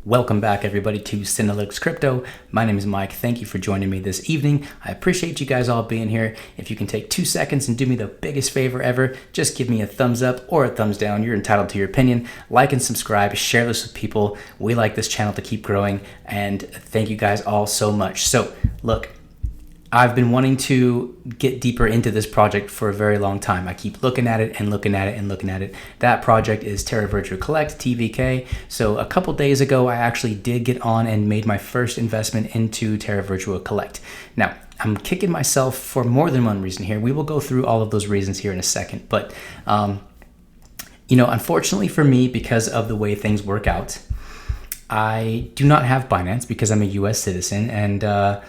Welcome back, everybody, to Synalytics Crypto. My name is Mike. Thank you for joining me this evening. I appreciate you guys all being here. If you can take 2 seconds and do me the biggest favor ever, just give me a thumbs up or a thumbs down. You're entitled to your opinion. Like and subscribe. Share this with people. We like this channel to keep growing, and thank you guys all so much. So, look, I've been wanting to get deeper into this project for a very long time. I keep looking at it and looking at it and looking at it. That project is Terra Virtua Collect, TVK. So a couple days ago, I actually did get on and made my first investment into Terra Virtua Collect. Now, I'm kicking myself for more than one reason here. We will go through all of those reasons here in a second. But, unfortunately for me, because of the way things work out, I do not have Binance because I'm a US citizen, and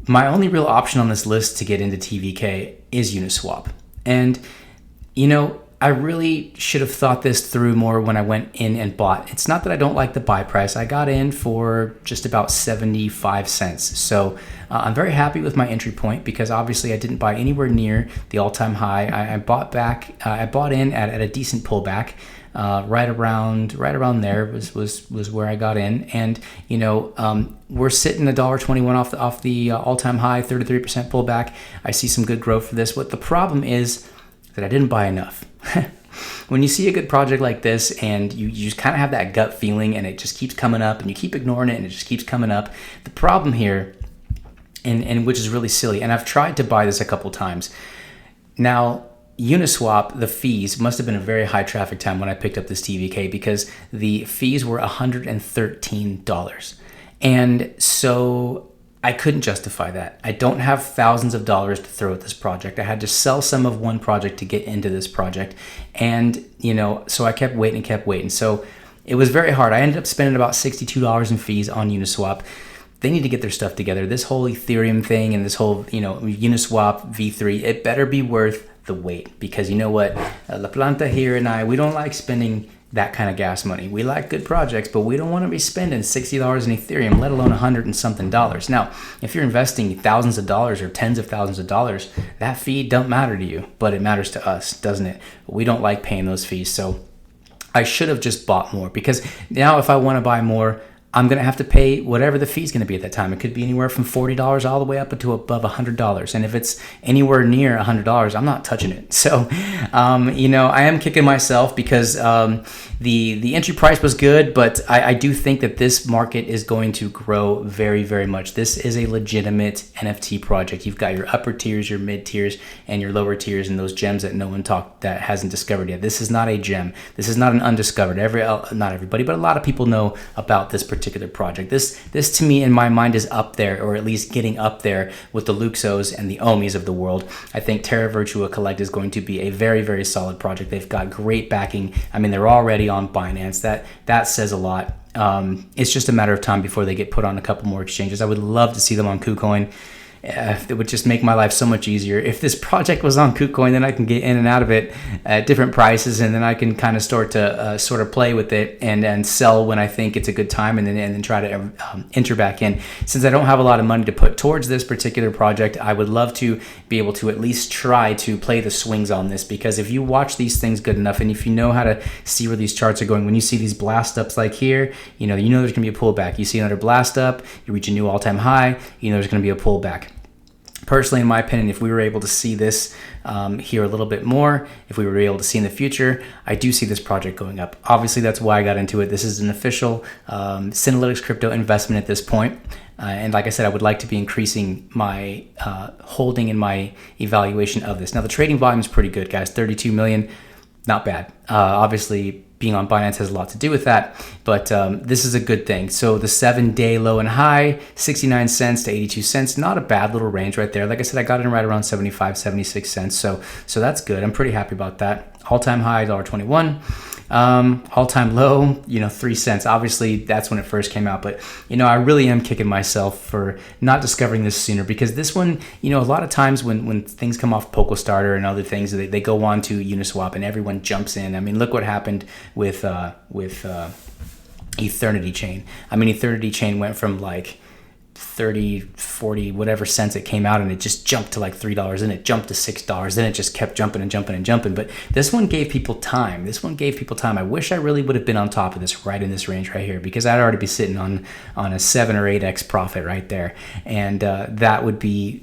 my only real option on this list to get into TVK is Uniswap. And, I really should have thought this through more when I went in and bought. It's not that I don't like the buy price. I got in for just about 75 cents. So I'm very happy with my entry point because obviously I didn't buy anywhere near the all-time high. I bought in at a decent pullback. Right around there was where I got in, and we're sitting $1.21 off the all-time high, 33% pullback. I see some good growth for this. What the problem is that I didn't buy enough. When you see a good project like this and you just kind of have that gut feeling and it just keeps coming up and you keep ignoring it and it just keeps coming up, the problem here, and which is really silly, and I've tried to buy this a couple times now. Uniswap, the fees must have been a very high traffic time when I picked up this TVK because the fees were $113. And so I couldn't justify that. I don't have thousands of dollars to throw at this project. I had to sell some of one project to get into this project. And, so I kept waiting. So it was very hard. I ended up spending about $62 in fees on Uniswap. They need to get their stuff together. This whole Ethereum thing and this whole, Uniswap V3, it better be worth the wait, because you know what, La Planta here and I, we don't like spending that kind of gas money. We like good projects, but we don't want to be spending $60 in Ethereum, let alone $100 and something. Now, if you're investing thousands of dollars or tens of thousands of dollars, that fee don't matter to you, but it matters to us, doesn't it? We don't like paying those fees, so I should have just bought more, because now if I want to buy more, I'm going to have to pay whatever the fee is going to be at that time. It could be anywhere from $40 all the way up to above $100. And if it's anywhere near $100, I'm not touching it. So, I am kicking myself because the entry price was good, but I do think that this market is going to grow very, very much. This is a legitimate NFT project. You've got your upper tiers, your mid tiers, and your lower tiers, and those gems that that hasn't discovered yet. This is not a gem. This is not an undiscovered. Not everybody, but a lot of people know about this particular project. This to me, in my mind, is up there, or at least getting up there with the Luxos and the Omis of the world. I think Terra Virtua Collect is going to be a very, very solid project. They've got great backing. I mean, they're already on Binance. That says a lot. It's just a matter of time before they get put on a couple more exchanges. I would love to see them on KuCoin. It would just make my life so much easier. If this project was on KuCoin, then I can get in and out of it at different prices, and then I can kind of start to sort of play with it and sell when I think it's a good time, and then try to enter back in. Since I don't have a lot of money to put towards this particular project, I would love to be able to at least try to play the swings on this, because if you watch these things good enough, and if you know how to see where these charts are going, when you see these blast ups like here, there's going to be a pullback. You see another blast up, you reach a new all-time high, there's going to be a pullback. Personally, in my opinion, if we were able to see this here a little bit more, if we were able to see in the future, I do see this project going up. Obviously, that's why I got into it. This is an official Synalytics crypto investment at this point. And like I said, I would like to be increasing my holding and my evaluation of this. Now, the trading volume is pretty good, guys. 32 million, not bad. Obviously, being on Binance has a lot to do with that, but this is a good thing. So the 7-day low and high, 69 cents to 82 cents, not a bad little range right there. Like I said, I got in right around 75, 76 cents. So that's good. I'm pretty happy about that. All-time high, $1.21. All-time low, 3 cents. Obviously, that's when it first came out, but I really am kicking myself for not discovering this sooner, because this one, a lot of times when things come off PokeStarter and other things, they go on to Uniswap and everyone jumps in. I mean, look what happened with Eternity Chain. I mean, Eternity Chain went from like 30, 40, whatever cents it came out, and it just jumped to like $3, and it jumped to $6, then it just kept jumping and jumping and jumping. But this one gave people time. I wish I really would have been on top of this right in this range right here, because I'd already be sitting on a 7 or 8x profit right there, and that would be,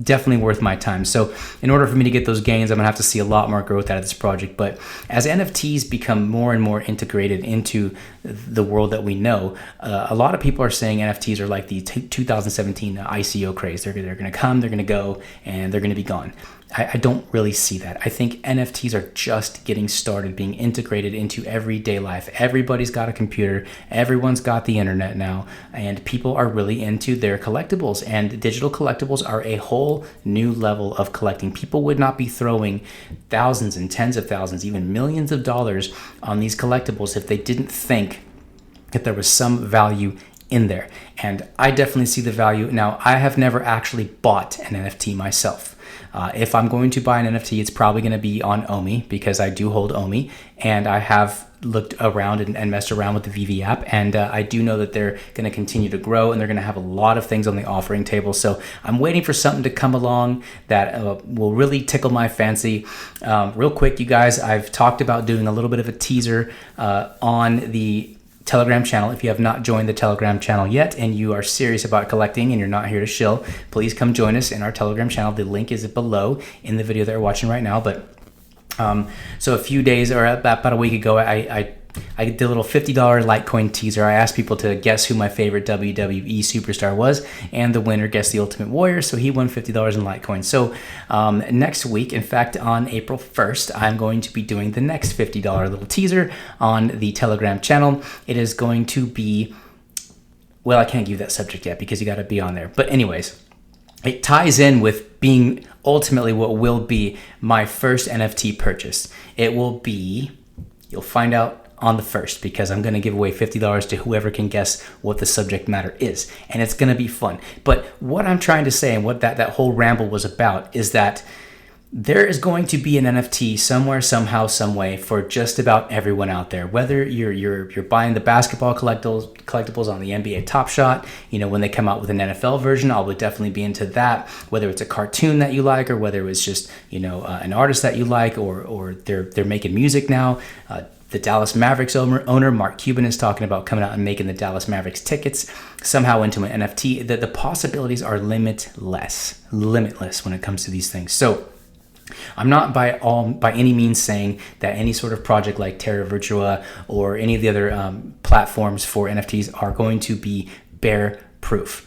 definitely worth my time. So in order for me to get those gains, I'm gonna have to see a lot more growth out of this project. But as NFTs become more and more integrated into the world that we know, a lot of people are saying NFTs are like the 2017 ICO craze. They're gonna come, they're gonna go, and they're gonna be gone. I don't really see that. I think NFTs are just getting started being integrated into everyday life. Everybody's got a computer, everyone's got the internet now, and people are really into their collectibles, and digital collectibles are a whole new level of collecting. People would not be throwing thousands and tens of thousands, even millions of dollars on these collectibles if they didn't think that there was some value in there. And I definitely see the value. Now, I have never actually bought an NFT myself. If I'm going to buy an NFT, it's probably going to be on Omi, because I do hold Omi, and I have looked around and messed around with the VV app, and I do know that they're going to continue to grow, and they're going to have a lot of things on the offering table. So I'm waiting for something to come along that will really tickle my fancy. Real quick, you guys, I've talked about doing a little bit of a teaser on the Telegram channel. If you have not joined the Telegram channel yet and you are serious about collecting and you're not here to shill, please come join us in our Telegram channel. The link is below in the video that we're watching right now. But so a few days, or about a week ago, I did a little $50 Litecoin teaser. I asked people to guess who my favorite WWE superstar was, and the winner guessed the Ultimate Warrior, so he won $50 in Litecoin. So next week, in fact, on April 1st, I'm going to be doing the next $50 little teaser on the Telegram channel. It is going to be, well, I can't give you that subject yet because you got to be on there. But anyways, it ties in with being ultimately what will be my first NFT purchase. It will be, you'll find out on the 1st, because I'm going to give away $50 to whoever can guess what the subject matter is, and it's going to be fun. But what I'm trying to say, and what that whole ramble was about, is that there is going to be an NFT somewhere, somehow, some way for just about everyone out there. Whether you're buying the basketball collectibles on the NBA Top Shot, when they come out with an NFL version, I would definitely be into that. Whether it's a cartoon that you like, or whether it was just an artist that you like, or they're making music now. The Dallas Mavericks owner, Mark Cuban, is talking about coming out and making the Dallas Mavericks tickets somehow into an NFT. The possibilities are limitless when it comes to these things. So I'm not by any means saying that any sort of project like Terra Virtua or any of the other platforms for NFTs are going to be bear proof.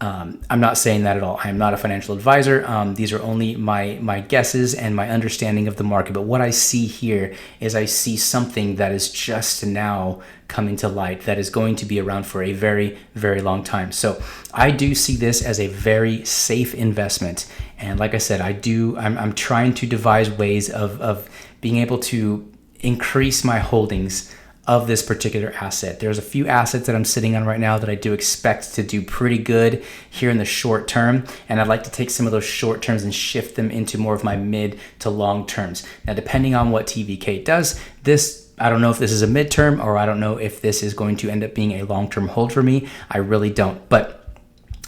I'm not saying that at all. I am not a financial advisor. These are only my guesses and my understanding of the market. But what I see here is I see something that is just now coming to light that is going to be around for a very, very long time. So I do see this as a very safe investment. And like I said, I'm trying to devise ways of being able to increase my holdings of this particular asset. There's a few assets that I'm sitting on right now that I do expect to do pretty good here in the short term, and I'd like to take some of those short terms and shift them into more of my mid to long terms. Now, depending on what TVK does, I don't know if this is a midterm, or I don't know if this is going to end up being a long-term hold for me. I really don't, but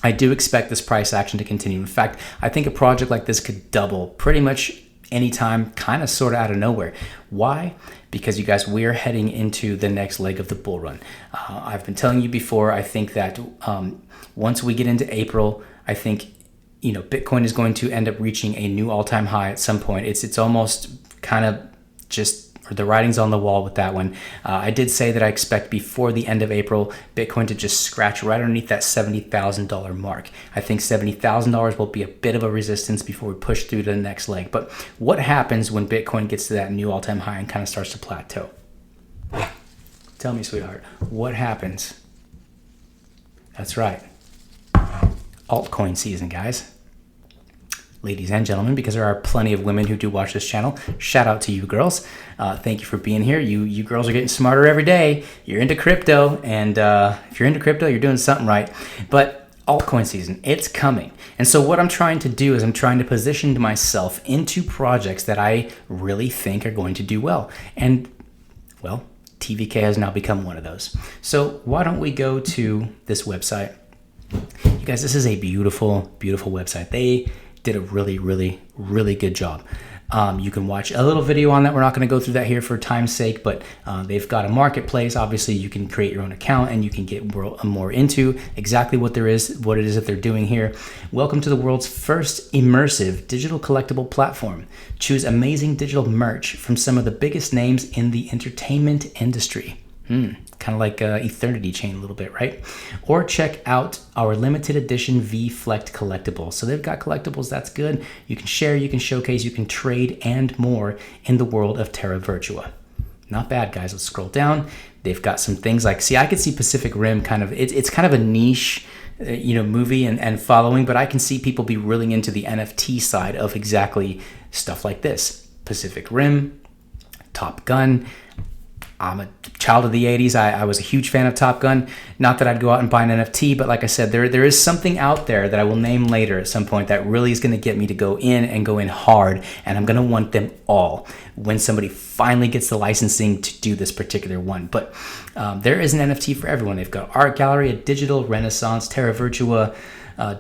I do expect this price action to continue. In fact, I think a project like this could double pretty much anytime, kind of sort of out of nowhere. Why? Because you guys, we're heading into the next leg of the bull run. I've been telling you before, I think that once we get into April, I think Bitcoin is going to end up reaching a new all-time high at some point. It's almost kind of just, or the writing's on the wall with that one. I did say that I expect before the end of April, Bitcoin to just scratch right underneath that $70,000 mark. I think $70,000 will be a bit of a resistance before we push through to the next leg. But what happens when Bitcoin gets to that new all-time high and kind of starts to plateau? Tell me, sweetheart, what happens? That's right. Altcoin season, guys. Ladies and gentlemen, because there are plenty of women who do watch this channel, shout out to you girls. Thank you for being here. You girls are getting smarter every day. You're into crypto, and if you're into crypto, you're doing something right. But altcoin season, it's coming. And so what I'm trying to do is I'm trying to position myself into projects that I really think are going to do well. And, well, TVK has now become one of those. So why don't we go to this website? You guys, this is a beautiful, beautiful website. They did a really, really, really good job. You can watch a little video on that. We're not going to go through that here for time's sake, but they've got a marketplace. Obviously, you can create your own account and you can get more into exactly what it is that they're doing here. Welcome to the world's first immersive digital collectible platform. Choose amazing digital merch from some of the biggest names in the entertainment industry. Kind of like Eternity Chain a little bit, right? Or check out our limited edition V-Flect collectible. So they've got collectibles, that's good. You can share, you can showcase, you can trade, and more in the world of Terra Virtua. Not bad, guys. Let's scroll down. They've got some things like, see, I could see Pacific Rim kind of, it's kind of a niche, movie and following, but I can see people be really into the NFT side of exactly stuff like this. Pacific Rim, Top Gun. I'm a child of the 80s. I was a huge fan of Top Gun. Not that I'd go out and buy an NFT, but like I said, there is something out there that I will name later at some point that really is going to get me to go in hard, and I'm going to want them all when somebody finally gets the licensing to do this particular one. But there is an NFT for everyone. They've got Art Gallery, a digital renaissance. Terra Virtua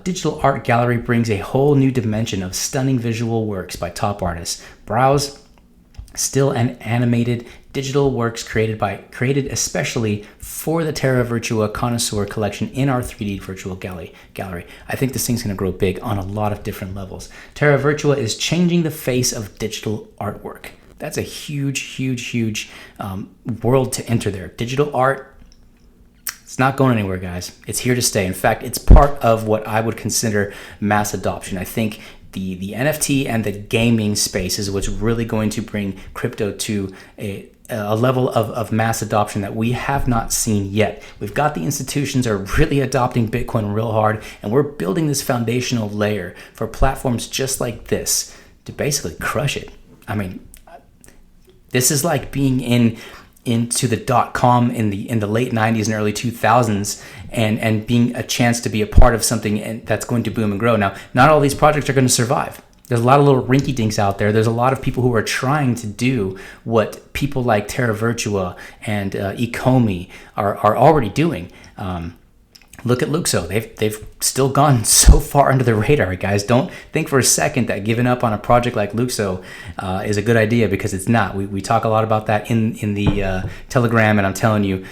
digital art gallery brings a whole new dimension of stunning visual works by top artists. Browse still and animated digital works created especially for the Terra Virtua Connoisseur collection in our 3D virtual gallery. I think this thing's going to grow big on a lot of different levels. Terra Virtua is changing the face of digital artwork. That's a huge world to enter there. Digital art, it's not going anywhere, guys. It's here to stay. In fact, it's part of what I would consider mass adoption. I think the NFT and the gaming space is what's really going to bring crypto to a level of mass adoption that we have not seen yet. We've got the institutions are really adopting Bitcoin real hard, and we're building this foundational layer for platforms just like this to basically crush it. I mean, this is like being into the .com in the late 90s and early 2000s and being a chance to be a part of something that's going to boom and grow. Now, not all these projects are going to survive. There's a lot of little rinky-dinks out there. There's a lot of people who are trying to do what people like Terra Virtua and Ecomi are already doing. Look at Luxo. They've still gone so far under the radar, guys. Don't think for a second that giving up on a project like Luxo is a good idea, because it's not. We talk a lot about that in the Telegram, and I'm telling you,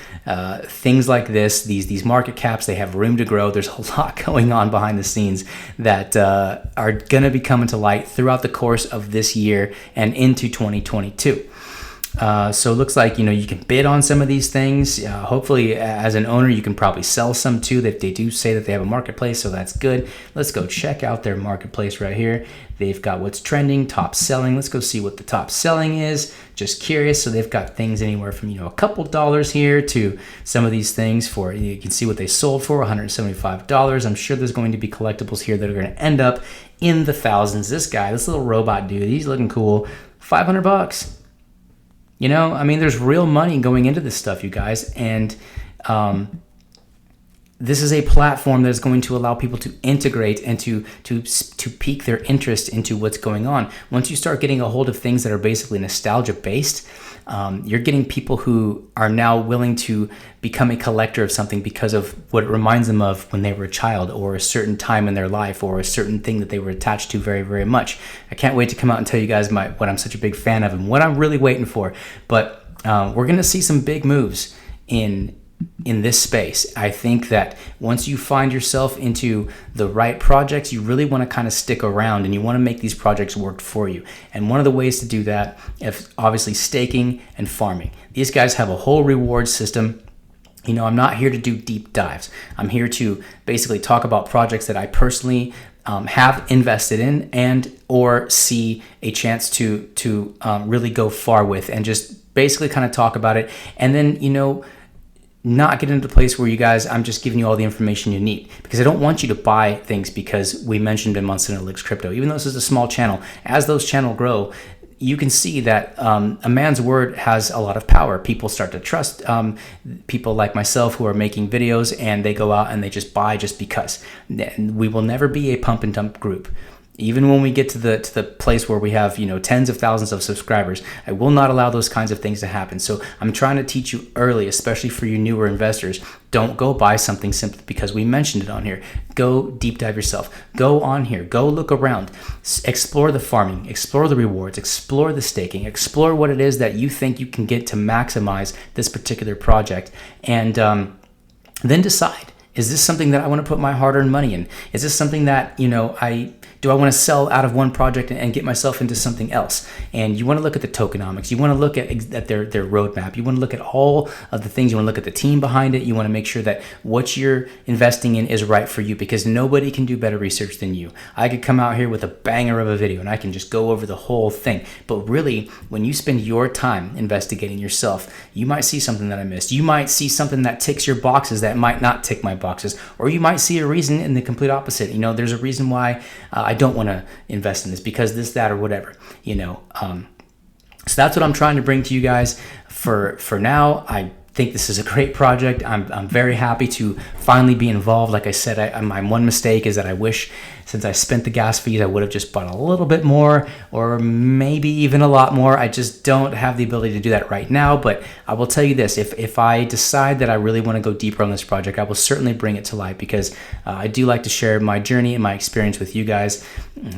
things like this, these market caps, they have room to grow. There's a lot going on behind the scenes that are going to be coming to light throughout the course of this year and into 2022. So it looks like, you can bid on some of these things. Hopefully, as an owner, you can probably sell some too. That they do say that they have a marketplace, so that's good. Let's go check out their marketplace right here. They've got what's trending, top selling. Let's go see what the top selling is. Just curious. So they've got things anywhere from, a couple dollars here to some of these things for, you can see what they sold for, $175. I'm sure there's going to be collectibles here that are going to end up in the thousands. This little robot dude, he's looking cool. $500. There's real money going into this stuff, you guys. And this is a platform that is going to allow people to integrate and to pique their interest into what's going on. Once you start getting a hold of things that are basically nostalgia based, you're getting people who are now willing to become a collector of something because of what it reminds them of when they were a child, or a certain time in their life, or a certain thing that they were attached to very, very much. I can't wait to come out and tell you guys what I'm such a big fan of and what I'm really waiting for. But we're going to see some big moves in this space. I think that once you find yourself into the right projects, you really want to kind of stick around, and you want to make these projects work for you. And one of the ways to do that is obviously staking and farming. These guys have a whole reward system. I'm not here to do deep dives. I'm here to basically talk about projects that I personally have invested in and or see a chance to really go far with, and just basically kind of talk about it. And then, not get into the place where you guys, I'm just giving you all the information you need, because I don't want you to buy things because we mentioned in Munson and Licks Crypto. Even though this is a small channel, as those channels grow, you can see that a man's word has a lot of power. People start to trust people like myself who are making videos, and they go out and they just buy just because. We will never be a pump and dump group. Even when we get to the place where we have, tens of thousands of subscribers, I will not allow those kinds of things to happen. So I'm trying to teach you early, especially for you newer investors. Don't go buy something simply because we mentioned it on here. Go deep dive yourself. Go on here. Go look around. Explore the farming. Explore the rewards. Explore the staking. Explore what it is that you think you can get to maximize this particular project. And then decide, is this something that I want to put my hard-earned money in? Is this something that, do I want to sell out of one project and get myself into something else? And you want to look at the tokenomics. You want to look at their roadmap. You want to look at all of the things. You want to look at the team behind it. You want to make sure that what you're investing in is right for you, because nobody can do better research than you. I could come out here with a banger of a video and I can just go over the whole thing. But really, when you spend your time investigating yourself, you might see something that I missed. You might see something that ticks your boxes that might not tick my boxes. Or you might see a reason in the complete opposite. There's a reason why I don't want to invest in this, because this, that, or whatever, so that's what I'm trying to bring to you guys for now. I think this is a great project. I'm very happy to finally be involved. Like I said, my one mistake is that I wish, since I spent the gas fees, I would have just bought a little bit more, or maybe even a lot more. I just don't have the ability to do that right now. But I will tell you this, if I decide that I really want to go deeper on this project, I will certainly bring it to light, because I do like to share my journey and my experience with you guys.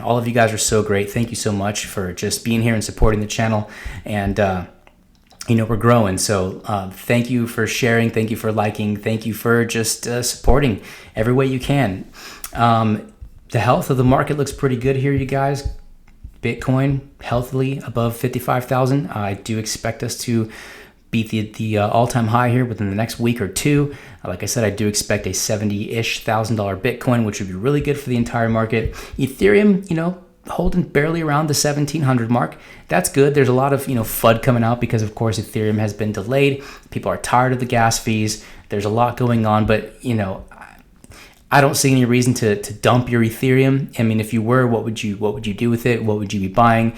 All of you guys are so great. Thank you so much for just being here and supporting the channel. And we're growing. So thank you for sharing. Thank you for liking. Thank you for just supporting every way you can. The health of the market looks pretty good here, you guys. Bitcoin healthily above 55,000. I do expect us to beat the all-time high here within the next week or two. Like I said, I do expect a $70,000-ish Bitcoin, which would be really good for the entire market. Ethereum, holding barely around the 1700 mark. That's good. There's a lot of FUD coming out because, of course, Ethereum has been delayed. People are tired of the gas fees. There's a lot going on, but I don't see any reason to dump your Ethereum. I mean, if you were, what would you do with it? What would you be buying?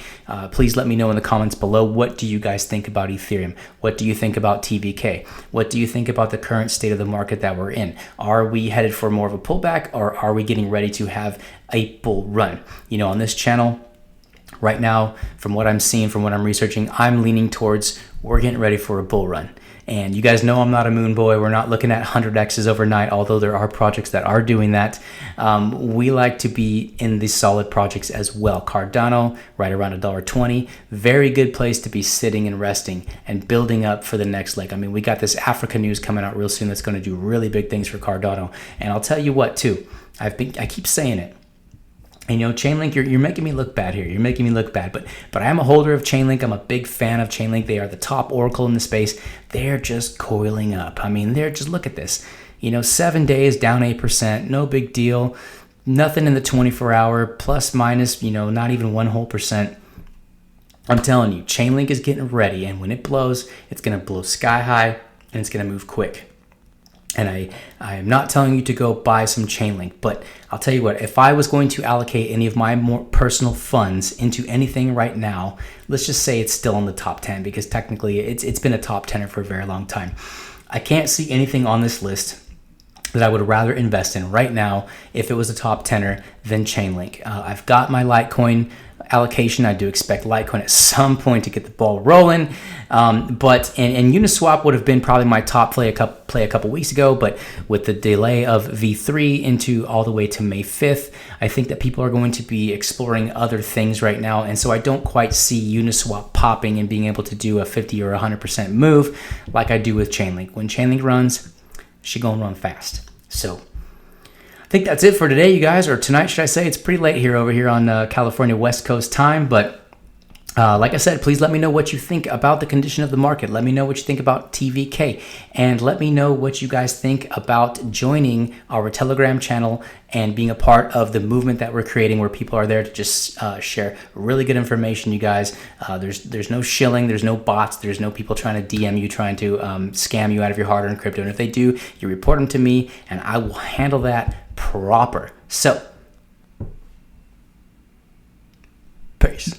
Please let me know in the comments below. What do you guys think about Ethereum? What do you think about TVK? What do you think about the current state of the market that we're in? Are we headed for more of a pullback, or are we getting ready to have a bull run? On this channel right now, from what I'm seeing, from what I'm researching, I'm leaning towards we're getting ready for a bull run. And you guys know I'm not a moon boy. We're not looking at 100x's overnight, although there are projects that are doing that. We like to be in these solid projects as well. Cardano, right around $1.20. Very good place to be sitting and resting and building up for the next leg. I mean, we got this Africa news coming out real soon that's going to do really big things for Cardano. And I'll tell you what, too. I keep saying it. And Chainlink, you're making me look bad here. You're making me look bad, but I am a holder of Chainlink. I'm a big fan of Chainlink. They are the top oracle in the space. They're just coiling up. I mean, look at this. 7 days down 8%, no big deal. Nothing in the 24-hour, plus minus, not even 1%. I'm telling you, Chainlink is getting ready, and when it blows, it's gonna blow sky high, and it's gonna move quick. And I am not telling you to go buy some Chainlink, but I'll tell you what, if I was going to allocate any of my more personal funds into anything right now, let's just say it's still in the top 10, because technically it's been a top 10er for a very long time. I can't see anything on this list that I would rather invest in right now if it was a top 10er than Chainlink. I've got my Litecoin allocation. I do expect Litecoin at some point to get the ball rolling, but Uniswap would have been probably my top play a couple weeks ago, but with the delay of V3 into all the way to May 5th, I think that people are going to be exploring other things right now, and so I don't quite see Uniswap popping and being able to do a 50 or 100% move like I do with Chainlink. When Chainlink runs, she gonna run fast. So I think that's it for today, you guys, or tonight, should I say. It's pretty late over here on California West Coast time, but like I said, please let me know what you think about the condition of the market. Let me know what you think about TVK, and let me know what you guys think about joining our Telegram channel and being a part of the movement that we're creating, where people are there to just share really good information, you guys. There's no shilling, there's no bots, there's no people trying to DM you, trying to scam you out of your hard-earned crypto. And if they do, you report them to me, and I will handle that proper. So, peace.